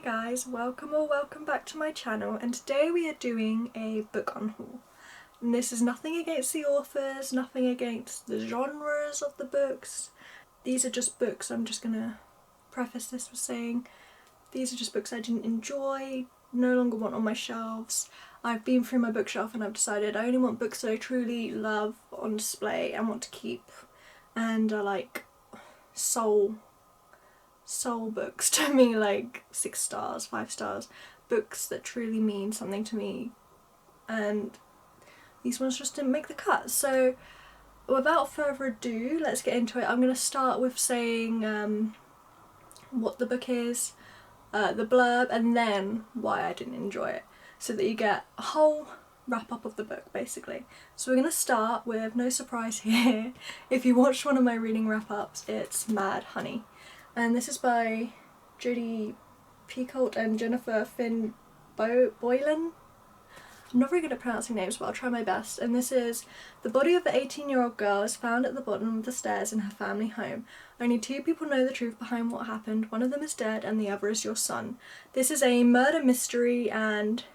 guys, welcome back to my channel, and today we are doing a book unhaul. And this is nothing against the authors, nothing against the genres of the books. These are just books. I'm just gonna preface this with saying these are just books I didn't enjoy, no longer want on my shelves. I've been through my bookshelf and I've decided I only want books that I truly love on display and want to keep, and are like soul books to me, like 6 stars, 5 stars, books that truly mean something to me, and these ones just didn't make the cut. So without further ado, let's get into it. I'm going to start with saying what the book is, the blurb, and then why I didn't enjoy it, so that you get a whole wrap up of the book basically. So we're going to start with, no surprise here, if you watched one of my reading wrap ups, it's Mad Honey. And this is by Jodie Picoult and Jennifer Finn Boylan. I'm not very good at pronouncing names, but I'll try my best. And this is: the body of the 18-year-old girl is found at the bottom of the stairs in her family home. Only 2 people know the truth behind what happened. One of them is dead and the other is your son. This is a murder mystery, and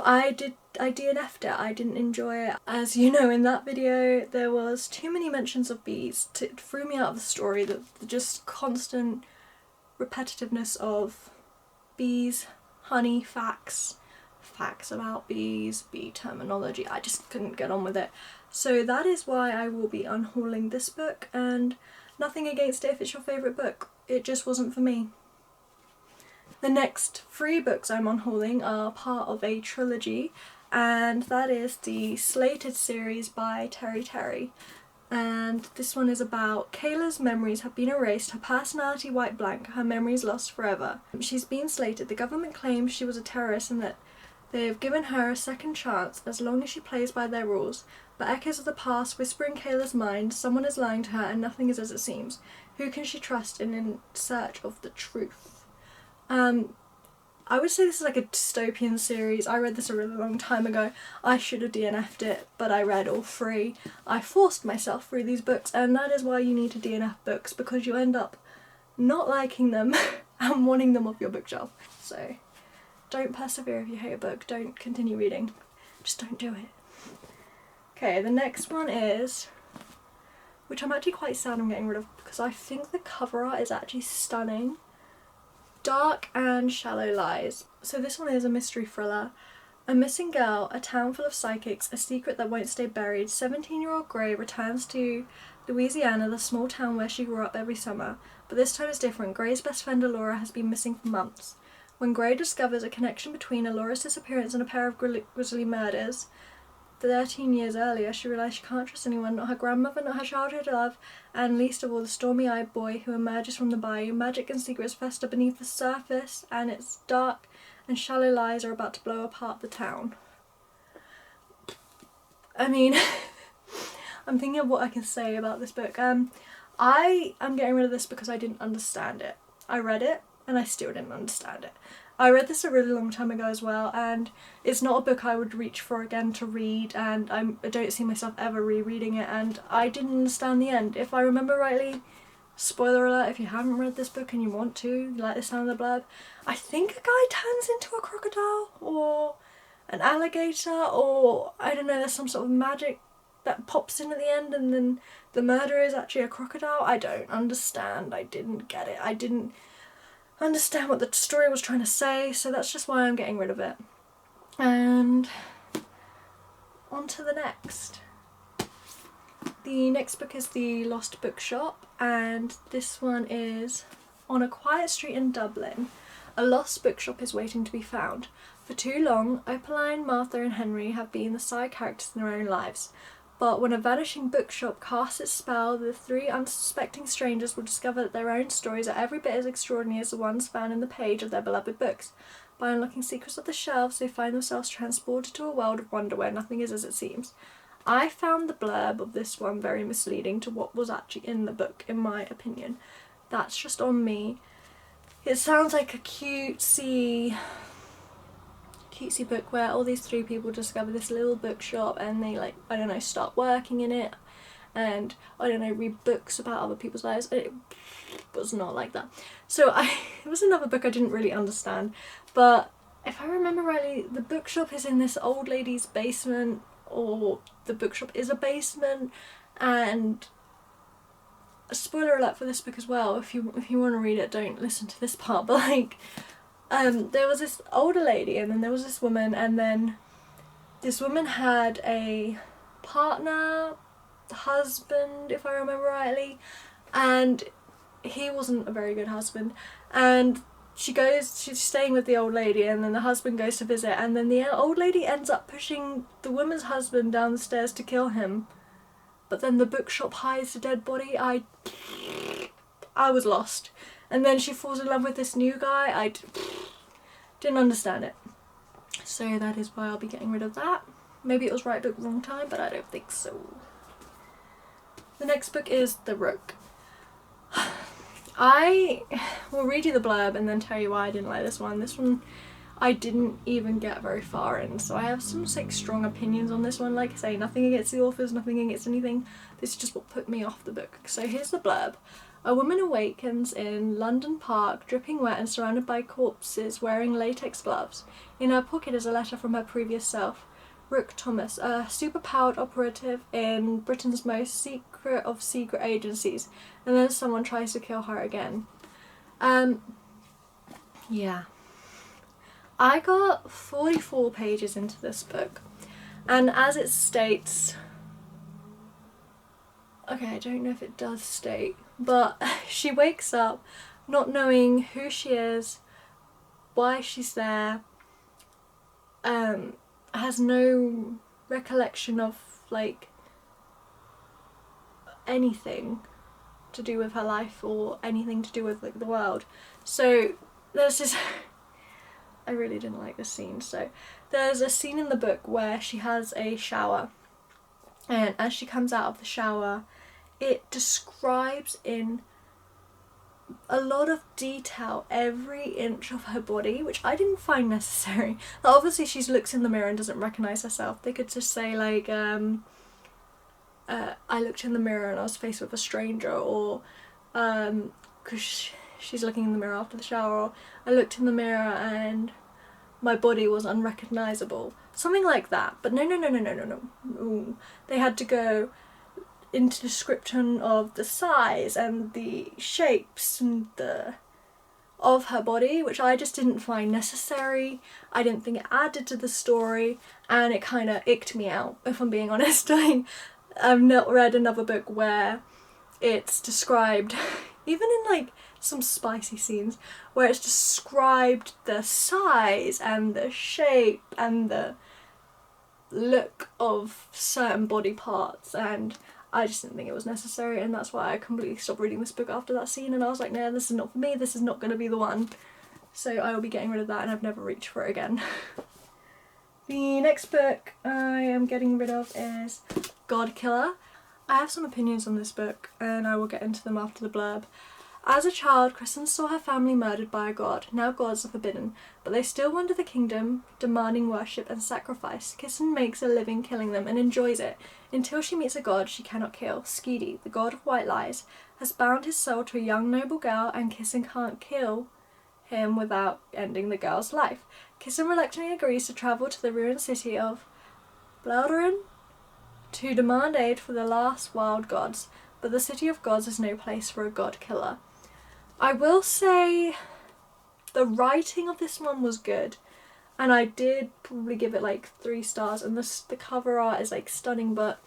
I DNF'd it. I didn't enjoy it. As you know, in that video there was too many mentions of bees. It threw me out of the story. The just constant repetitiveness of bees, honey, facts about bees, bee terminology. I just couldn't get on with it. So that is why I will be unhauling this book, and nothing against it if it's your favourite book. It just wasn't for me. The next 3 books I'm unhauling are part of a trilogy, and that is the Slated series by Terry. And this one is about Kayla's memories have been erased, her personality wiped blank, her memories lost forever. She's been slated. The government claims she was a terrorist and that they have given her a second chance as long as she plays by their rules. But echoes of the past whisper in Kayla's mind, someone is lying to her and nothing is as it seems. Who can she trust in search of the truth? I would say this is like a dystopian series. I read this a really long time ago. I should have DNF'd it, but I read all 3. I forced myself through these books, and that is why you need to DNF books, because you end up not liking them and wanting them off your bookshelf. So don't persevere if you hate a book. Don't continue reading. Just don't do it. Okay, the next one is, which I'm actually quite sad I'm getting rid of because I think the cover art is actually stunning. Dark and Shallow Lies. So this one is a mystery thriller. A missing girl, a town full of psychics, a secret that won't stay buried. 17-year-old Gray returns to Louisiana, the small town where she grew up, every summer. But this time is different. Gray's best friend Alora has been missing for months. When Gray discovers a connection between Alora's disappearance and a pair of grisly murders 13 years earlier, she realises she can't trust anyone, not her grandmother, not her childhood love, and least of all the stormy-eyed boy who emerges from the bayou. Magic and secrets fester beneath the surface, and its dark and shallow lies are about to blow apart the town. I mean, I'm thinking of what I can say about this book. I am getting rid of this because I didn't understand it. I read it and I still didn't understand it. I read this a really long time ago as well, and it's not a book I would reach for again to read, and I don't see myself ever rereading it, and I didn't understand the end. If I remember rightly, spoiler alert if you haven't read this book and you want to, you like the sound of the blurb, I think a guy turns into a crocodile or an alligator, or I don't know, there's some sort of magic that pops in at the end and then the murderer is actually a crocodile. I don't understand. I didn't get it. I didn't understand what the story was trying to say, so that's just why I'm getting rid of it. And on to the next. The next book is The Lost Bookshop, and this one is: on a quiet street in Dublin, a lost bookshop is waiting to be found. For too long, Opaline, Martha and Henry have been the side characters in their own lives. But when a vanishing bookshop casts its spell, the 3 unsuspecting strangers will discover that their own stories are every bit as extraordinary as the ones found in the page of their beloved books. By unlocking secrets of the shelves, they find themselves transported to a world of wonder where nothing is as it seems. I found the blurb of this one very misleading to what was actually in the book, in my opinion. That's just on me. It sounds like a cutesy book where all these 3 people discover this little bookshop and they, like, I don't know, start working in it, and, I don't know, read books about other people's lives. It was not like that. So it was another book I didn't really understand, but if I remember rightly, the bookshop is in this old lady's basement, or the bookshop is a basement, and a spoiler alert for this book as well, if you want to read it, don't listen to this part, but like, there was this older lady, and then there was this woman, and then this woman had a partner, husband, if I remember rightly, and he wasn't a very good husband, and she's staying with the old lady, and then the husband goes to visit, and then the old lady ends up pushing the woman's husband down the stairs to kill him, but then the bookshop hides the dead body. I was lost. And then she falls in love with this new guy. I didn't understand it. So that is why I'll be getting rid of that. Maybe it was right book, wrong time, but I don't think so. The next book is The Rook. I will read you the blurb and then tell you why I didn't like this one. This one I didn't even get very far in, so I have some like strong opinions on this one. Like I say, nothing against the authors, nothing against anything. This is just what put me off the book. So here's the blurb. A woman awakens in London Park, dripping wet and surrounded by corpses, wearing latex gloves. In her pocket is a letter from her previous self. Rook Thomas, a superpowered operative in Britain's most secret of secret agencies, and then someone tries to kill her again. Yeah. I got 44 pages into this book, and as it states, okay, I don't know if it does state, but she wakes up not knowing who she is, why she's there, has no recollection of like anything to do with her life or anything to do with like the world. So there's this I really didn't like this scene. So there's a scene in the book where she has a shower, and as she comes out of the shower, it describes in a lot of detail every inch of her body, which I didn't find necessary. Like, obviously she looks in the mirror and doesn't recognise herself. They could just say like, I looked in the mirror and I was faced with a stranger, or because she's looking in the mirror after the shower, or I looked in the mirror and my body was unrecognisable. Something like that. But no. They had to go into description of the size and the shapes and of her body, which I just didn't find necessary. I didn't think it added to the story, and it kind of icked me out, if I'm being honest. I've not read another book where it's described, even in like some spicy scenes, where it's described the size and the shape and the look of certain body parts, and I just didn't think it was necessary, and that's why I completely stopped reading this book after that scene, and I was like, no, this is not for me, this is not going to be the one. So I will be getting rid of that, and I've never reached for it again. The next book I am getting rid of is God Killer. I have some opinions on this book, and I will get into them after the blurb. As a child, Kristen saw her family murdered by a god. Now gods are forbidden, but they still wander the kingdom, demanding worship and sacrifice. Kristen makes a living killing them and enjoys it, until she meets a god she cannot kill. Skeedy, the god of white lies, has bound his soul to a young noble girl, and Kristen can't kill him without ending the girl's life. Kristen reluctantly agrees to travel to the ruined city of Blauderin to demand aid for the last wild gods, but the city of gods is no place for a god killer. I will say the writing of this one was good, and I did probably give it like 3 stars, and the cover art is like stunning, but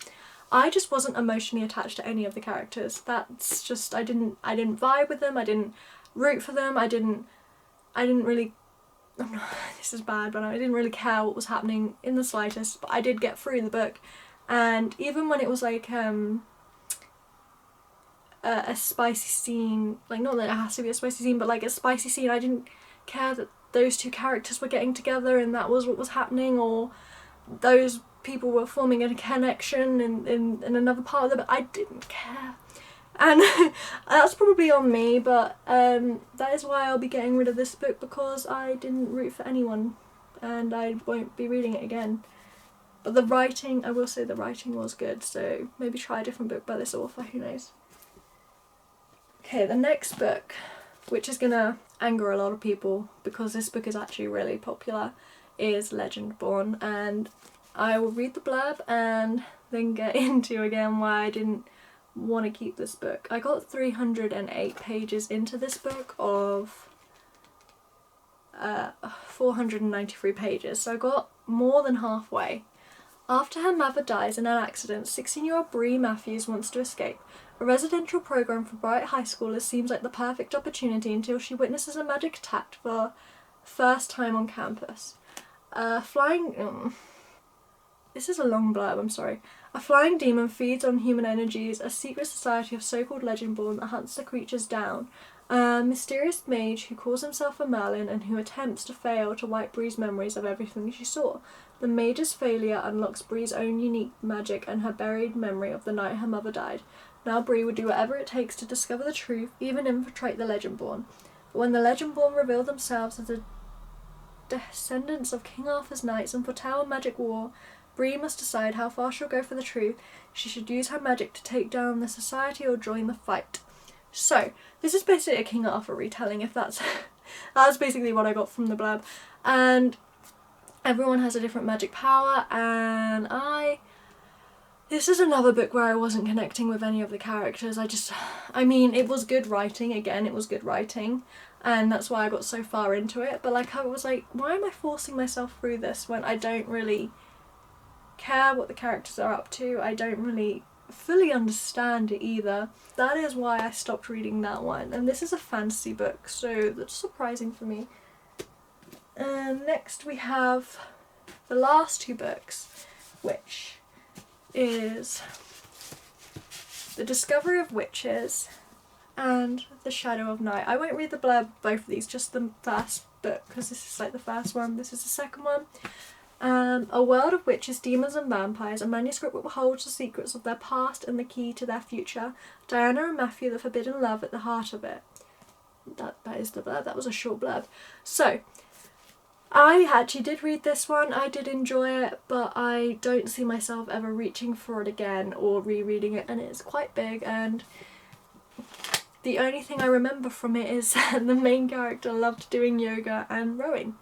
I just wasn't emotionally attached to any of the characters. That's just, I didn't vibe with them, I didn't root for them, I didn't really, this is bad, but I didn't really care what was happening in the slightest, but I did get through the book. And even when it was like a spicy scene, like not that it has to be a spicy scene, but like a spicy scene, I didn't care that those 2 characters were getting together and that was what was happening, or those people were forming a connection in another part of the book. I didn't care, and that's probably on me, but that is why I'll be getting rid of this book, because I didn't root for anyone, and I won't be reading it again. But the writing, I will say the writing was good, so maybe try a different book by this author, who knows. Okay, the next book, which is gonna anger a lot of people because this book is actually really popular, is Legendborn, and I will read the blurb and then get into again why I didn't want to keep this book. I got 308 pages into this book of 493 pages, so I got more than halfway. After her mother dies in an accident, 16-year-old Bree Matthews wants to escape. A residential program for bright high schoolers seems like the perfect opportunity until she witnesses a magic attack for the first time on campus. This is a long blurb, I'm sorry. A flying demon feeds on human energies, a secret society of so-called Legendborn that hunts the creatures down. A mysterious mage who calls himself a Merlin and who attempts to fail to wipe Bree's memories of everything she saw. The mage's failure unlocks Bree's own unique magic and her buried memory of the night her mother died. Now Bree would do whatever it takes to discover the truth, even infiltrate the Legendborn. But when the Legendborn reveal themselves as the descendants of King Arthur's knights and foretell a magic war, Bree must decide how far she'll go for the truth. She should use her magic to take down the society or join the fight. So, this is basically a King Arthur retelling, if that's basically what I got from the blurb. And everyone has a different magic power, and this is another book where I wasn't connecting with any of the characters. I mean, it was good writing, again, it was good writing, and that's why I got so far into it, but like, I was like, why am I forcing myself through this when I don't really care what the characters are up to? I don't really fully understand it either. That is why I stopped reading that one, and this is a fantasy book, so that's surprising for me. And next we have the last two books, which is The Discovery of Witches and The Shadow of Night. I won't read the blurb both of these, just the first book, because this is like the first one, this is the second one. A world of witches, demons and vampires, a manuscript which holds the secrets of their past and the key to their future. Diana and Matthew, the forbidden love at the heart of it. That is the blurb, that was a short blurb. So, I actually did read this one, I did enjoy it, but I don't see myself ever reaching for it again or rereading it, and it's quite big, and the only thing I remember from it is the main character loved doing yoga and rowing.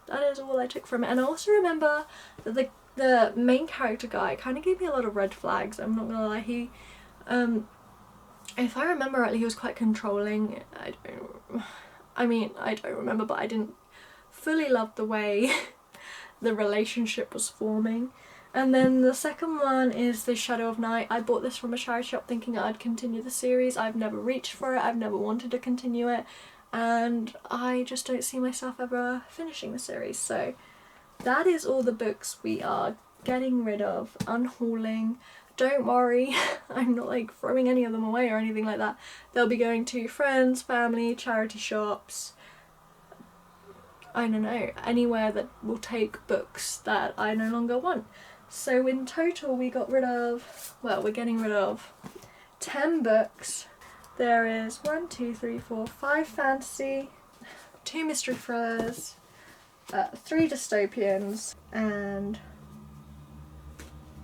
That is all I took from it. And I also remember that the main character guy kind of gave me a lot of red flags, I'm not gonna lie. He, if I remember rightly, he was quite controlling. I don't remember, but I didn't fully love the way the relationship was forming. And then the second one is The Shadow of Night. I bought this from a charity shop thinking I'd continue the series. I've never reached for it, I've never wanted to continue it, and I just don't see myself ever finishing the series. So that is all the books we are getting rid of, unhauling. Don't worry, I'm not like throwing any of them away or anything like that. They'll be going to friends, family, charity shops, I don't know, anywhere that will take books that I no longer want. So in total we got rid of, well, we're getting rid of 10 books. There is 5 fantasy, 2 mystery thrillers, 3 dystopians, and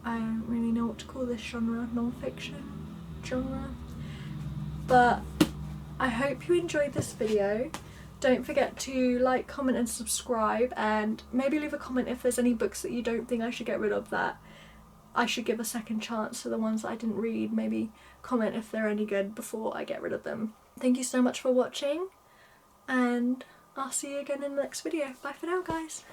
I don't really know what to call this genre, non-fiction genre. But I hope you enjoyed this video. Don't forget to like, comment and subscribe, and maybe leave a comment if there's any books that you don't think I should get rid of that I should give a second chance to the ones that I didn't read. Maybe comment if they're any good before I get rid of them. Thank you so much for watching, and I'll see you again in the next video. Bye for now, guys.